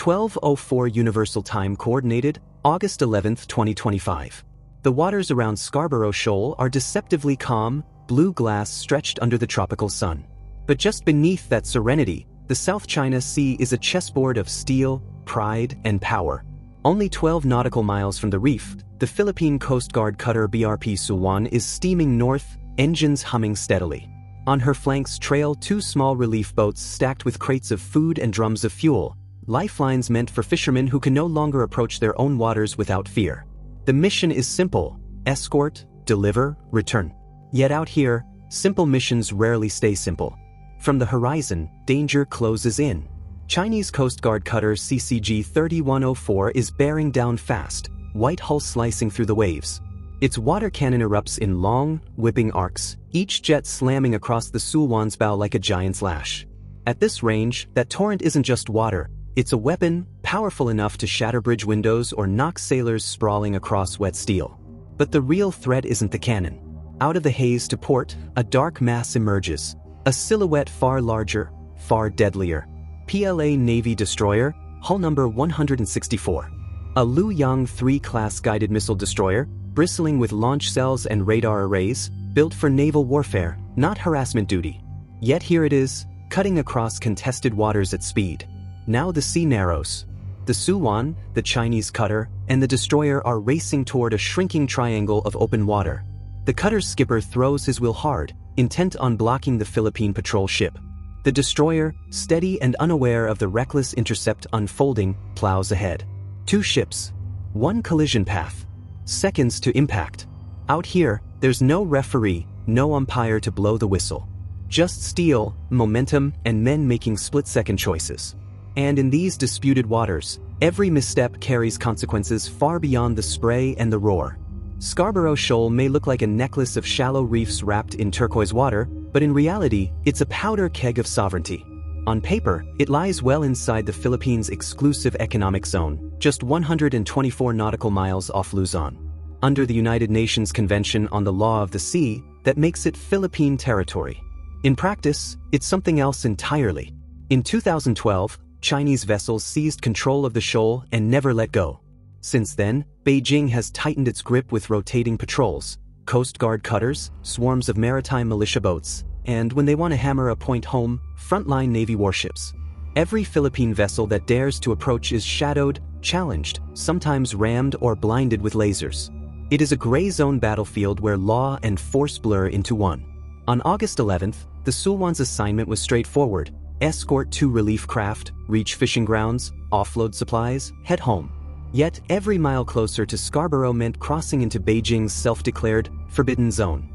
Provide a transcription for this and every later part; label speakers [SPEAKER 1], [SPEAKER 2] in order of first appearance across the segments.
[SPEAKER 1] 12:04 Universal Time Coordinated, August 11, 2025. The waters around Scarborough Shoal are deceptively calm, blue glass stretched under the tropical sun. But just beneath that serenity, the South China Sea is a chessboard of steel, pride, and power. Only 12 nautical miles from the reef, the Philippine Coast Guard cutter BRP Suwan is steaming north, engines humming steadily. On her flanks trail two small relief boats stacked with crates of food and drums of fuel, lifelines meant for fishermen who can no longer approach their own waters without fear. The mission is simple: escort, deliver, return. Yet out here, simple missions rarely stay simple. From the horizon, danger closes in. Chinese Coast Guard cutter CCG 3104 is bearing down fast, white hull slicing through the waves. Its water cannon erupts in long, whipping arcs, each jet slamming across the Suwan's bow like a giant's lash. At this range, that torrent isn't just water, it's a weapon, powerful enough to shatter bridge windows or knock sailors sprawling across wet steel. But the real threat isn't the cannon. Out of the haze to port, a dark mass emerges, a silhouette far larger, far deadlier. PLA Navy destroyer, hull number 164. A Luoyang 3 class guided missile destroyer, bristling with launch cells and radar arrays, built for naval warfare, not harassment duty. Yet here it is, cutting across contested waters at speed. Now the sea narrows. The Suwan, the Chinese cutter, and the destroyer are racing toward a shrinking triangle of open water. The cutter's skipper throws his wheel hard, intent on blocking the Philippine patrol ship. The destroyer, steady and unaware of the reckless intercept unfolding, plows ahead. Two ships. One collision path. Seconds to impact. Out here, there's no referee, no umpire to blow the whistle. Just steel, momentum, and men making split-second choices. And in these disputed waters, every misstep carries consequences far beyond the spray and the roar. Scarborough Shoal may look like a necklace of shallow reefs wrapped in turquoise water, but in reality, it's a powder keg of sovereignty. On paper, it lies well inside the Philippines' exclusive economic zone, just 124 nautical miles off Luzon. Under the United Nations Convention on the Law of the Sea, that makes it Philippine territory. In practice, it's something else entirely. In 2012, Chinese vessels seized control of the shoal and never let go. Since then, Beijing has tightened its grip with rotating patrols, Coast Guard cutters, swarms of maritime militia boats, and when they want to hammer a point home, frontline Navy warships. Every Philippine vessel that dares to approach is shadowed, challenged, sometimes rammed or blinded with lasers. It is a gray zone battlefield where law and force blur into one. On August 11th, the Suwan's assignment was straightforward: escort two relief craft, reach fishing grounds, offload supplies, head home. Yet every mile closer to Scarborough meant crossing into Beijing's self-declared forbidden zone.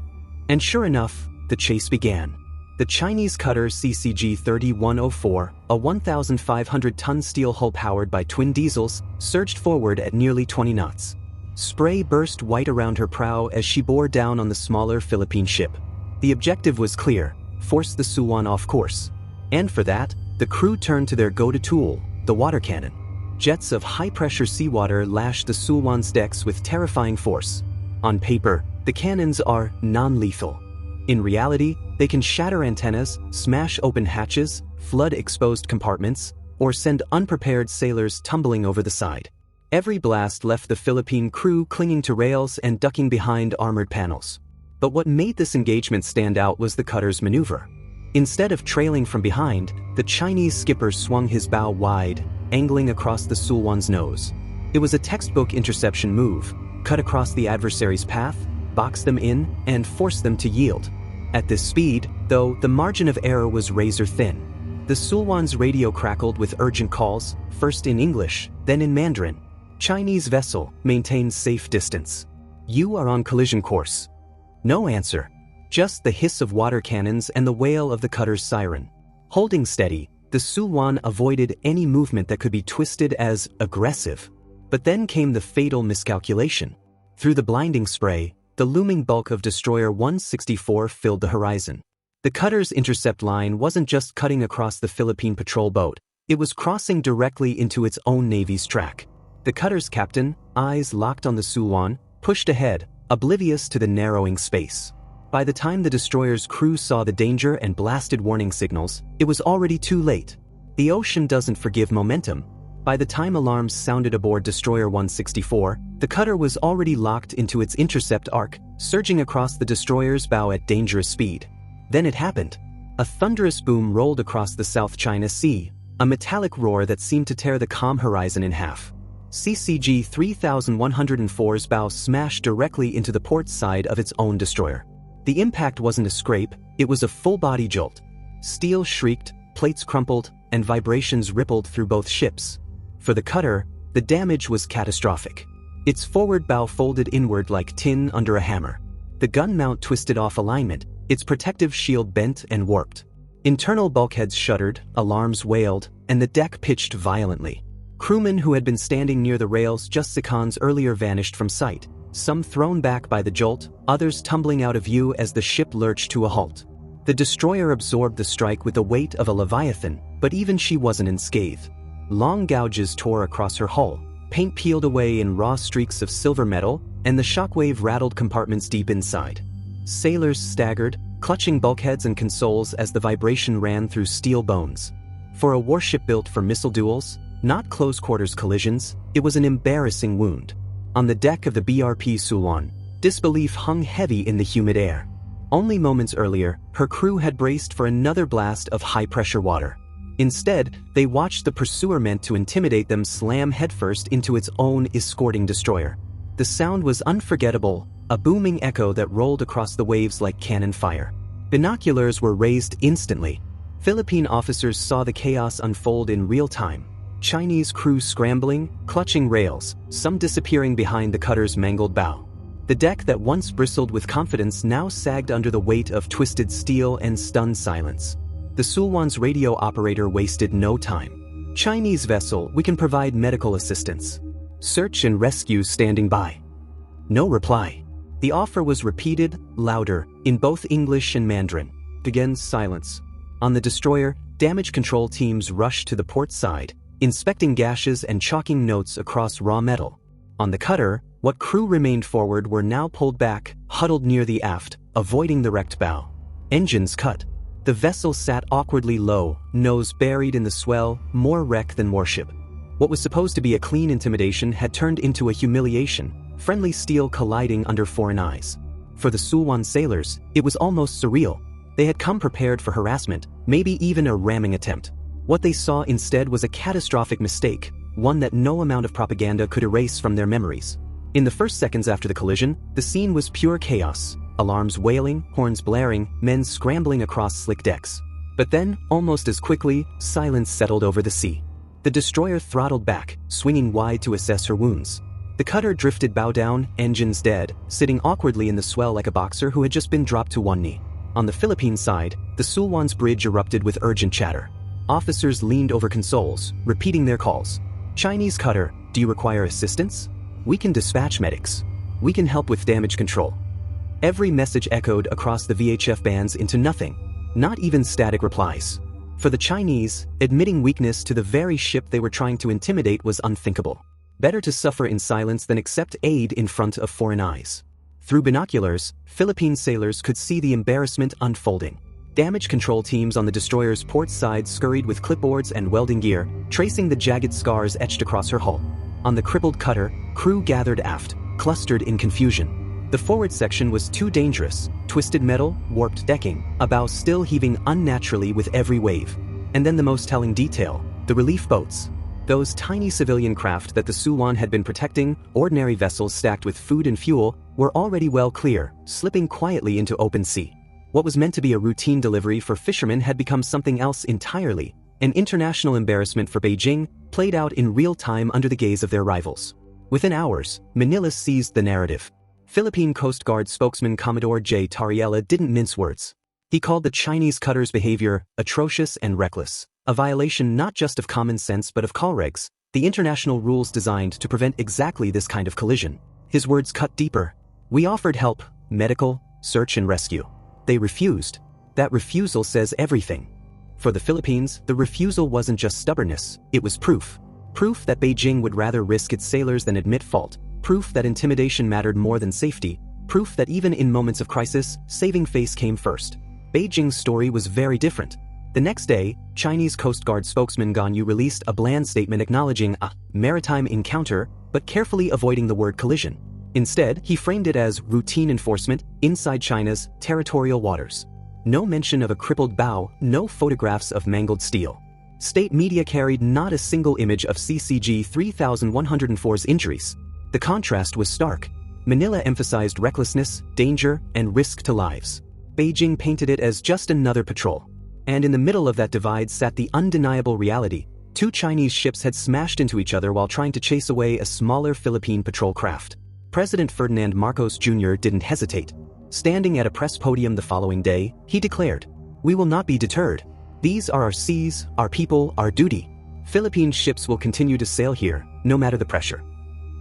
[SPEAKER 1] And sure enough, the chase began. The Chinese cutter CCG 3104, a 1,500-ton steel hull powered by twin diesels, surged forward at nearly 20 knots. Spray burst white around her prow as she bore down on the smaller Philippine ship. The objective was clear: force the Suwan off course. And for that, the crew turned to their go-to tool, the water cannon. Jets of high-pressure seawater lashed the Suwan's decks with terrifying force. On paper, the cannons are non-lethal. In reality, they can shatter antennas, smash open hatches, flood exposed compartments, or send unprepared sailors tumbling over the side. Every blast left the Philippine crew clinging to rails and ducking behind armored panels. But what made this engagement stand out was the cutter's maneuver. Instead of trailing from behind, the Chinese skipper swung his bow wide, angling across the Suwan's nose. It was a textbook interception move: cut across the adversary's path, box them in, and force them to yield. At this speed, though, the margin of error was razor thin. The Suwan's radio crackled with urgent calls, first in English, then in Mandarin. Chinese vessel, maintain safe distance. You are on collision course. No answer. Just the hiss of water cannons and the wail of the cutter's siren. Holding steady, the Suwan avoided any movement that could be twisted as aggressive. But then came the fatal miscalculation. Through the blinding spray, the looming bulk of Destroyer 164 filled the horizon. The cutter's intercept line wasn't just cutting across the Philippine patrol boat, it was crossing directly into its own Navy's track. The cutter's captain, eyes locked on the Suwan, pushed ahead, oblivious to the narrowing space. By the time the destroyer's crew saw the danger and blasted warning signals, it was already too late. The ocean doesn't forgive momentum. By the time alarms sounded aboard Destroyer 164, the cutter was already locked into its intercept arc, surging across the destroyer's bow at dangerous speed. Then it happened. A thunderous boom rolled across the South China Sea, a metallic roar that seemed to tear the calm horizon in half. CCG 3104's bow smashed directly into the port side of its own destroyer. The impact wasn't a scrape, it was a full-body jolt. Steel shrieked, plates crumpled, and vibrations rippled through both ships. For the cutter, the damage was catastrophic. Its forward bow folded inward like tin under a hammer. The gun mount twisted off alignment, its protective shield bent and warped. Internal bulkheads shuddered, alarms wailed, and the deck pitched violently. Crewmen who had been standing near the rails just seconds earlier vanished from sight, some thrown back by the jolt, others tumbling out of view as the ship lurched to a halt. The destroyer absorbed the strike with the weight of a leviathan, but even she wasn't unscathed. Long gouges tore across her hull, paint peeled away in raw streaks of silver metal, and the shockwave rattled compartments deep inside. Sailors staggered, clutching bulkheads and consoles as the vibration ran through steel bones. For a warship built for missile duels, not close-quarters collisions, it was an embarrassing wound. On the deck of the BRP Sulwan, disbelief hung heavy in the humid air. Only moments earlier, her crew had braced for another blast of high-pressure water. Instead, they watched the pursuer meant to intimidate them slam headfirst into its own escorting destroyer. The sound was unforgettable, a booming echo that rolled across the waves like cannon fire. Binoculars were raised instantly. Philippine officers saw the chaos unfold in real time. Chinese crew scrambling, clutching rails, some disappearing behind the cutter's mangled bow. The deck that once bristled with confidence now sagged under the weight of twisted steel and stunned silence. The Sulwan's radio operator wasted no time. "Chinese vessel, we can provide medical assistance. Search and rescue standing by." No reply. The offer was repeated, louder, in both English and Mandarin. Again, silence. On the destroyer, damage control teams rushed to the port side, inspecting gashes and chalking notes across raw metal. On the cutter, what crew remained forward were now pulled back, huddled near the aft, avoiding the wrecked bow. Engines cut. The vessel sat awkwardly low, nose buried in the swell, more wreck than warship. What was supposed to be a clean intimidation had turned into a humiliation, friendly steel colliding under foreign eyes. For the Sulwan sailors, it was almost surreal. They had come prepared for harassment, maybe even a ramming attempt. What they saw instead was a catastrophic mistake, one that no amount of propaganda could erase from their memories. In the first seconds after the collision, the scene was pure chaos. Alarms wailing, horns blaring, men scrambling across slick decks. But then, almost as quickly, silence settled over the sea. The destroyer throttled back, swinging wide to assess her wounds. The cutter drifted bow down, engines dead, sitting awkwardly in the swell like a boxer who had just been dropped to one knee. On the Philippine side, the Sulwan's bridge erupted with urgent chatter. Officers leaned over consoles, repeating their calls. "Chinese cutter, do you require assistance? We can dispatch medics. We can help with damage control." Every message echoed across the VHF bands into nothing, not even static replies. For the Chinese, admitting weakness to the very ship they were trying to intimidate was unthinkable. Better to suffer in silence than accept aid in front of foreign eyes. Through binoculars, Philippine sailors could see the embarrassment unfolding. Damage control teams on the destroyer's port side scurried with clipboards and welding gear, tracing the jagged scars etched across her hull. On the crippled cutter, crew gathered aft, clustered in confusion. The forward section was too dangerous, twisted metal, warped decking, a bow still heaving unnaturally with every wave. And then the most telling detail, the relief boats. Those tiny civilian craft that the Sulwan had been protecting, ordinary vessels stacked with food and fuel, were already well clear, slipping quietly into open sea. What was meant to be a routine delivery for fishermen had become something else entirely. An international embarrassment for Beijing, played out in real time under the gaze of their rivals. Within hours, Manila seized the narrative. Philippine Coast Guard spokesman Commodore J. Tariella didn't mince words. He called the Chinese cutter's behavior atrocious and reckless, a violation not just of common sense but of COLREGs, the international rules designed to prevent exactly this kind of collision. His words cut deeper. "We offered help, medical, search and rescue. They refused. That refusal says everything." For the Philippines, the refusal wasn't just stubbornness, it was proof. Proof that Beijing would rather risk its sailors than admit fault. Proof that intimidation mattered more than safety. Proof that even in moments of crisis, saving face came first. Beijing's story was very different. The next day, Chinese Coast Guard spokesman Gan Yu released a bland statement acknowledging a maritime encounter, but carefully avoiding the word collision. Instead, he framed it as routine enforcement inside China's territorial waters. No mention of a crippled bow, no photographs of mangled steel. State media carried not a single image of CCG 3104's injuries. The contrast was stark. Manila emphasized recklessness, danger, and risk to lives. Beijing painted it as just another patrol. And in the middle of that divide sat the undeniable reality. Two Chinese ships had smashed into each other while trying to chase away a smaller Philippine patrol craft. President Ferdinand Marcos Jr. didn't hesitate. Standing at a press podium the following day, he declared, "We will not be deterred. These are our seas, our people, our duty. Philippine ships will continue to sail here, no matter the pressure."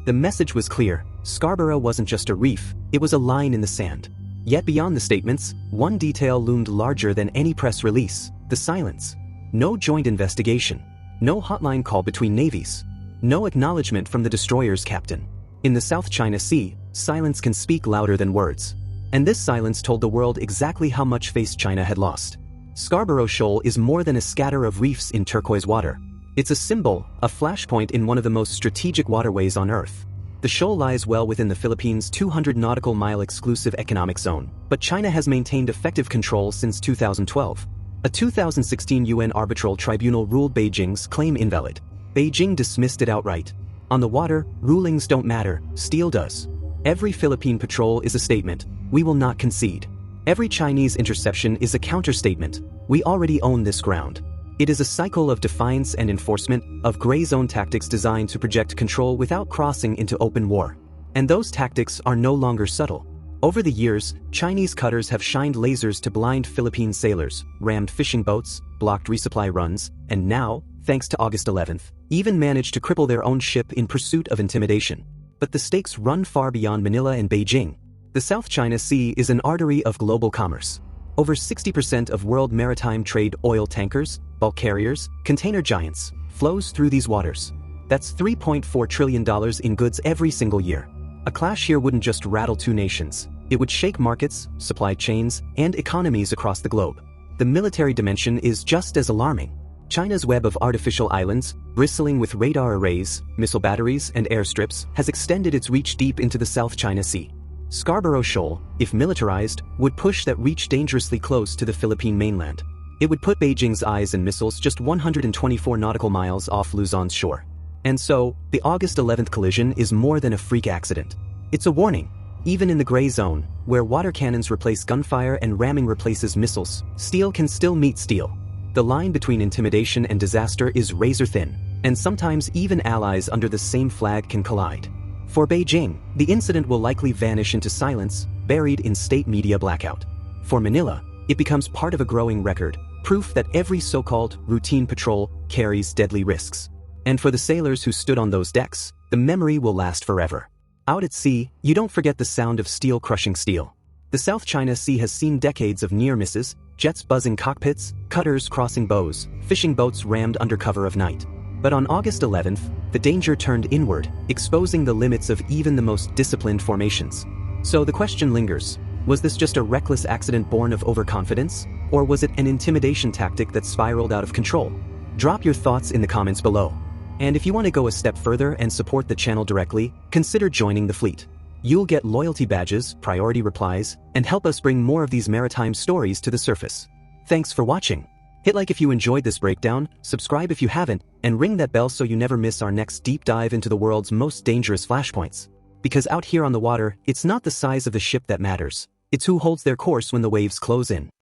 [SPEAKER 1] The message was clear. Scarborough wasn't just a reef, it was a line in the sand. Yet beyond the statements, one detail loomed larger than any press release: the silence. No joint investigation. No hotline call between navies. No acknowledgement from the destroyer's captain. In the South China Sea, silence can speak louder than words. And this silence told the world exactly how much face China had lost. Scarborough Shoal is more than a scatter of reefs in turquoise water. It's a symbol, a flashpoint in one of the most strategic waterways on Earth. The shoal lies well within the Philippines' 200 nautical mile exclusive economic zone, but China has maintained effective control since 2012. A 2016 UN arbitral tribunal ruled Beijing's claim invalid. Beijing dismissed it outright. On the water, rulings don't matter, steel does. Every Philippine patrol is a statement: we will not concede. Every Chinese interception is a counter-statement: we already own this ground. It is a cycle of defiance and enforcement, of gray zone tactics designed to project control without crossing into open war. And those tactics are no longer subtle. Over the years, Chinese cutters have shined lasers to blind Philippine sailors, rammed fishing boats, blocked resupply runs, and now, thanks to August 11th, even managed to cripple their own ship in pursuit of intimidation. But the stakes run far beyond Manila and Beijing. The South China Sea is an artery of global commerce. Over 60% of world maritime trade, oil tankers, bulk carriers, container giants, flows through these waters. That's $3.4 trillion in goods every single year. A clash here wouldn't just rattle two nations. It would shake markets, supply chains, and economies across the globe. The military dimension is just as alarming. China's web of artificial islands, bristling with radar arrays, missile batteries, and airstrips, has extended its reach deep into the South China Sea. Scarborough Shoal, if militarized, would push that reach dangerously close to the Philippine mainland. It would put Beijing's eyes and missiles just 124 nautical miles off Luzon's shore. And so, the August 11th collision is more than a freak accident. It's a warning. Even in the gray zone, where water cannons replace gunfire and ramming replaces missiles, steel can still meet steel. The line between intimidation and disaster is razor thin, and sometimes even allies under the same flag can collide. For Beijing, the incident will likely vanish into silence, buried in state media blackout. For Manila, it becomes part of a growing record, proof that every so-called routine patrol carries deadly risks. And for the sailors who stood on those decks, the memory will last forever. Out at sea, you don't forget the sound of steel crushing steel. The South China Sea has seen decades of near misses, jets buzzing cockpits, cutters crossing bows, fishing boats rammed under cover of night. But on August 11th, the danger turned inward, exposing the limits of even the most disciplined formations. So the question lingers: was this just a reckless accident born of overconfidence? Or was it an intimidation tactic that spiraled out of control? Drop your thoughts in the comments below. And if you want to go a step further and support the channel directly, consider joining the fleet. You'll get loyalty badges, priority replies, and help us bring more of these maritime stories to the surface. Thanks for watching. Hit like if you enjoyed this breakdown, subscribe if you haven't, and ring that bell so you never miss our next deep dive into the world's most dangerous flashpoints. Because out here on the water, it's not the size of the ship that matters. It's who holds their course when the waves close in.